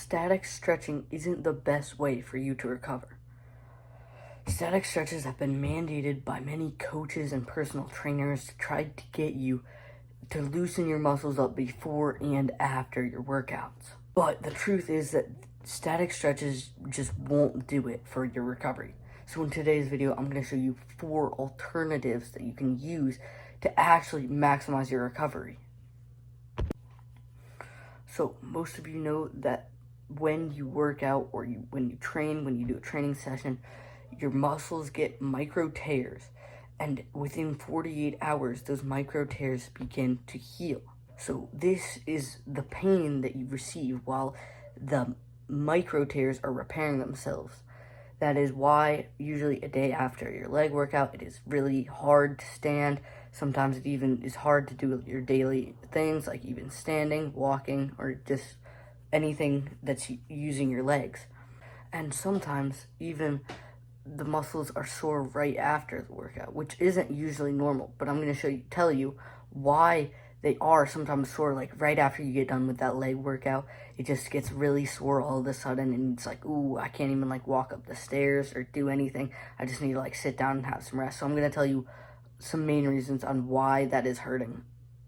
static stretching isn't the best way for you to recover. Static stretches have been mandated by many coaches and personal trainers to try to get you to loosen your muscles up before and after your workouts. But the truth is that static stretches just won't do it for your recovery. So in today's video, I'm going to show you 4 alternatives that you can use to actually maximize your recovery. So most of you know that when you work out or when you train, when you do a training session, your muscles get micro tears, and within 48 hours, those micro tears begin to heal. So this is the pain that you receive while the micro tears are repairing themselves. That is why usually a day after your leg workout, it is really hard to stand. Sometimes it even is hard to do your daily things, like even standing, walking, or just anything that's using your legs. And sometimes even the muscles are sore right after the workout, which isn't usually normal. But I'm going to tell you why they are sometimes sore, like right after you get done with that leg workout. It just gets really sore all of a sudden, and it's like, ooh, I can't even like walk up the stairs or do anything. I just need to like sit down and have some rest. So I'm going to tell you some main reasons on why that is hurting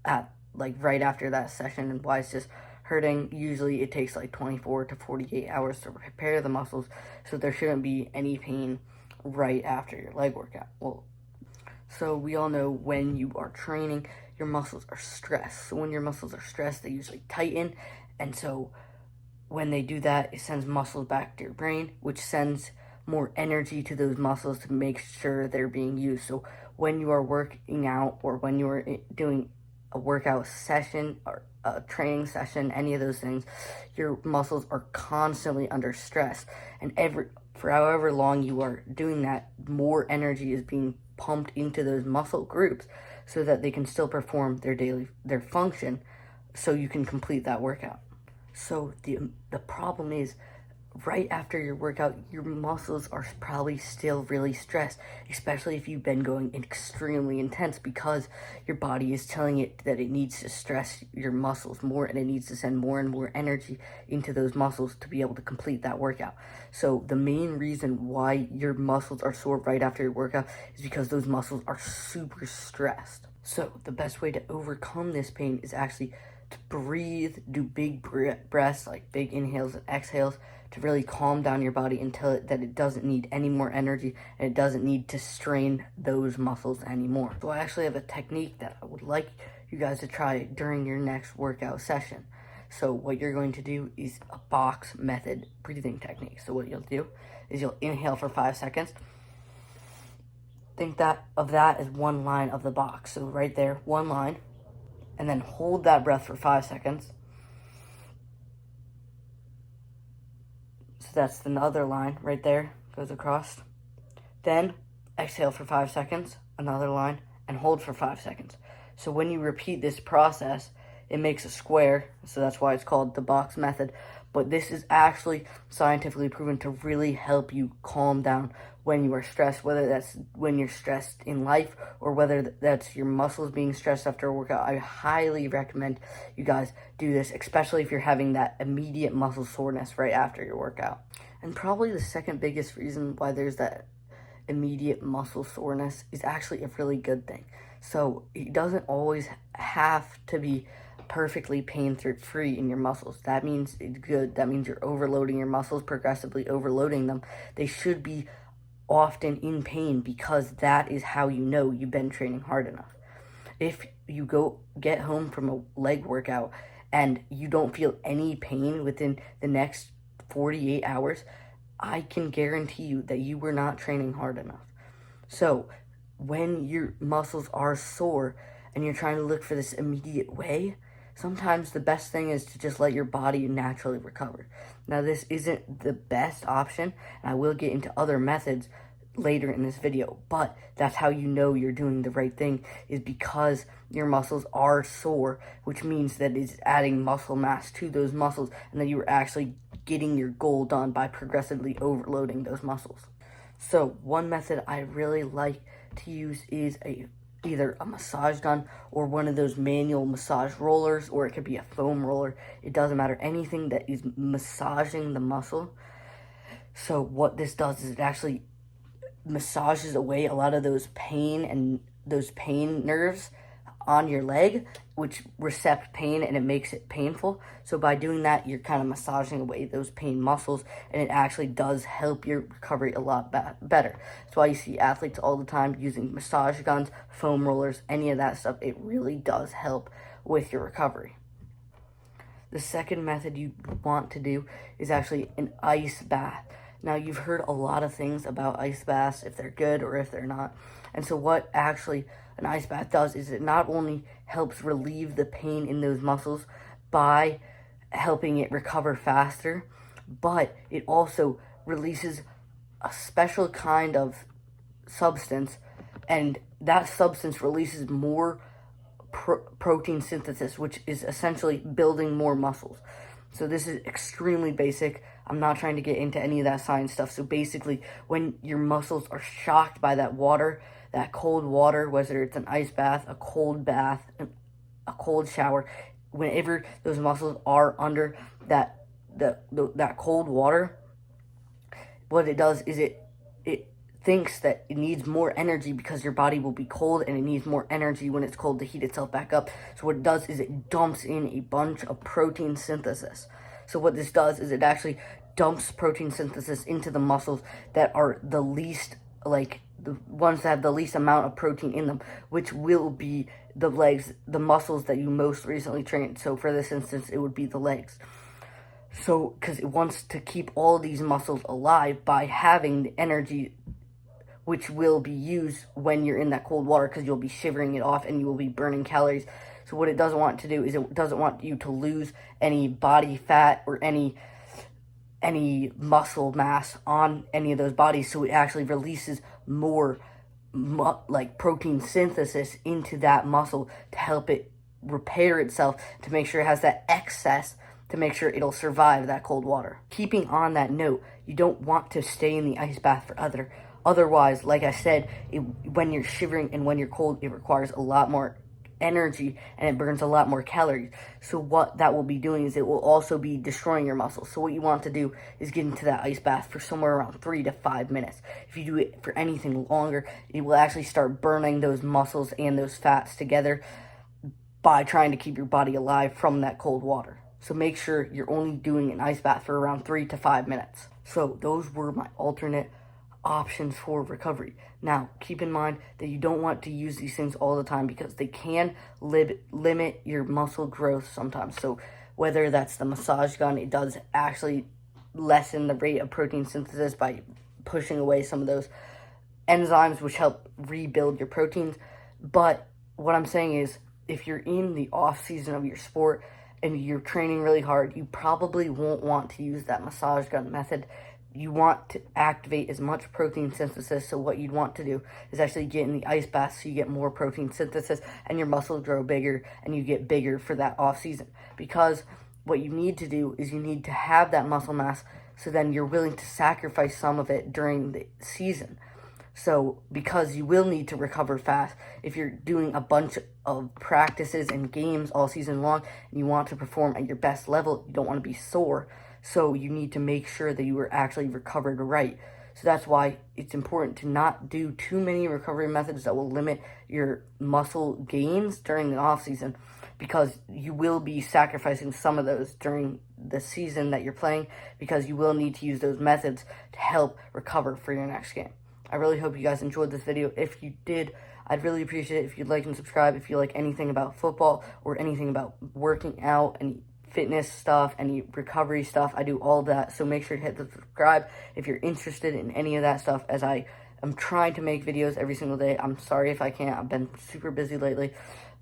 at like right after that session, and why it's just hurting. Usually it takes like 24 to 48 hours to repair the muscles, so there shouldn't be any pain right after your leg workout. Well, so we all know when you are training, your muscles are stressed. So when your muscles are stressed, they usually tighten, and so when they do that, it sends muscles back to your brain, which sends more energy to those muscles to make sure they're being used. So when you are working out, or when you are doing a workout session or a training session, any of those things, your muscles are constantly under stress, and for however long you are doing that, more energy is being pumped into those muscle groups so that they can still perform their function, so you can complete that workout. So the problem is, right after your workout, your muscles are probably still really stressed, especially if you've been going extremely intense, because your body is telling it that it needs to stress your muscles more, and it needs to send more and more energy into those muscles to be able to complete that workout. So the main reason why your muscles are sore right after your workout is because those muscles are super stressed. So the best way to overcome this pain is actually to breathe, do big breaths, like big inhales and exhales, to really calm down your body and tell it that it doesn't need any more energy, and it doesn't need to strain those muscles anymore. So I actually have a technique that I would like you guys to try during your next workout session. So what you're going to do is a box method breathing technique. So what you'll do is you'll inhale for 5 seconds. Think of that as one line of the box. So right there, one line. And then hold that breath for 5 seconds. So that's another line right there, goes across. Then exhale for 5 seconds, another line, and hold for 5 seconds. So when you repeat this process, it makes a square, so that's why it's called the box method. But this is actually scientifically proven to really help you calm down when you are stressed, whether that's when you're stressed in life or whether that's your muscles being stressed after a workout. I highly recommend you guys do this, especially if you're having that immediate muscle soreness right after your workout. And probably the second biggest reason why there's that immediate muscle soreness is actually a really good thing. So it doesn't always have to be perfectly pain-free in your muscles. That means it's good. That means you're overloading your muscles, progressively overloading them. They should be often in pain, because that is how you know you've been training hard enough. If you get home from a leg workout and you don't feel any pain within the next 48 hours, I can guarantee you that you were not training hard enough. So when your muscles are sore and you're trying to look for this immediate way, sometimes the best thing is to just let your body naturally recover. Now, this isn't the best option, and I will get into other methods later in this video, but that's how you know you're doing the right thing, is because your muscles are sore, which means that it's adding muscle mass to those muscles, and that you are actually getting your goal done by progressively overloading those muscles. So one method I really like to use is a either a massage gun or one of those manual massage rollers, or it could be a foam roller. It doesn't matter. Anything that is massaging the muscle. So what this does is it actually massages away a lot of those pain nerves on your leg, which recept pain, and it makes it painful. So by doing that, you're kind of massaging away those pain muscles, and it actually does help your recovery a lot better. That's why you see athletes all the time using massage guns, foam rollers, any of that stuff. It really does help with your recovery. The second method you want to do is actually an ice bath. Now, you've heard a lot of things about ice baths, if they're good or if they're not. And so what actually an ice bath does is it not only helps relieve the pain in those muscles by helping it recover faster, but it also releases a special kind of substance, and that substance releases more protein synthesis, which is essentially building more muscles. So this is extremely basic. I'm not trying to get into any of that science stuff. So basically, when your muscles are shocked by that water, that cold water, whether it's an ice bath, a cold shower, whenever those muscles are under that cold water, what it does is it thinks that it needs more energy because your body will be cold, and it needs more energy when it's cold to heat itself back up. So what it does is it dumps in a bunch of protein synthesis. So what this does is it actually dumps protein synthesis into the muscles that are the least, like the ones that have the least amount of protein in them, which will be the legs, the muscles that you most recently trained. So for this instance, it would be the legs. So because it wants to keep all of these muscles alive by having the energy which will be used when you're in that cold water, because you'll be shivering it off and you will be burning calories. So what it doesn't want to do is it doesn't want you to lose any body fat or any muscle mass on any of those bodies. So it actually releases more like protein synthesis into that muscle to help it repair itself, to make sure it has that excess, to make sure it'll survive that cold water. Keeping on that note, you don't want to stay in the ice bath for otherwise, like I said, when you're shivering and when you're cold, it requires a lot more energy and it burns a lot more calories. So what that will be doing is it will also be destroying your muscles. So what you want to do is get into that ice bath for somewhere around 3 to 5 minutes. If you do it for anything longer, it will actually start burning those muscles and those fats together by trying to keep your body alive from that cold water. So make sure you're only doing an ice bath for around 3 to 5 minutes. So those were my alternate options for recovery. Now, keep in mind that you don't want to use these things all the time because they can limit your muscle growth sometimes. So whether that's the massage gun, it does actually lessen the rate of protein synthesis by pushing away some of those enzymes which help rebuild your proteins. But what I'm saying is, if you're in the off season of your sport and you're training really hard, you probably won't want to use that massage gun method. You want to activate as much protein synthesis. So what you'd want to do is actually get in the ice bath so you get more protein synthesis and your muscles grow bigger and you get bigger for that off season. Because what you need to do is you need to have that muscle mass, so then you're willing to sacrifice some of it during the season. So because you will need to recover fast, if you're doing a bunch of practices and games all season long and you want to perform at your best level, you don't want to be sore. So you need to make sure that you are actually recovered right. So that's why it's important to not do too many recovery methods that will limit your muscle gains during the off season, because you will be sacrificing some of those during the season that you're playing, because you will need to use those methods to help recover for your next game. I really hope you guys enjoyed this video. If you did, I'd really appreciate it if you'd like and subscribe. If you like anything about football or anything about working out, any fitness stuff, any recovery stuff, I do all that. So make sure to hit the subscribe if you're interested in any of that stuff, as I am trying to make videos every single day. I'm sorry if I can't. I've been super busy lately.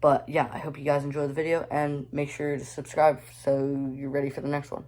But yeah, I hope you guys enjoy the video, and make sure to subscribe so you're ready for the next one.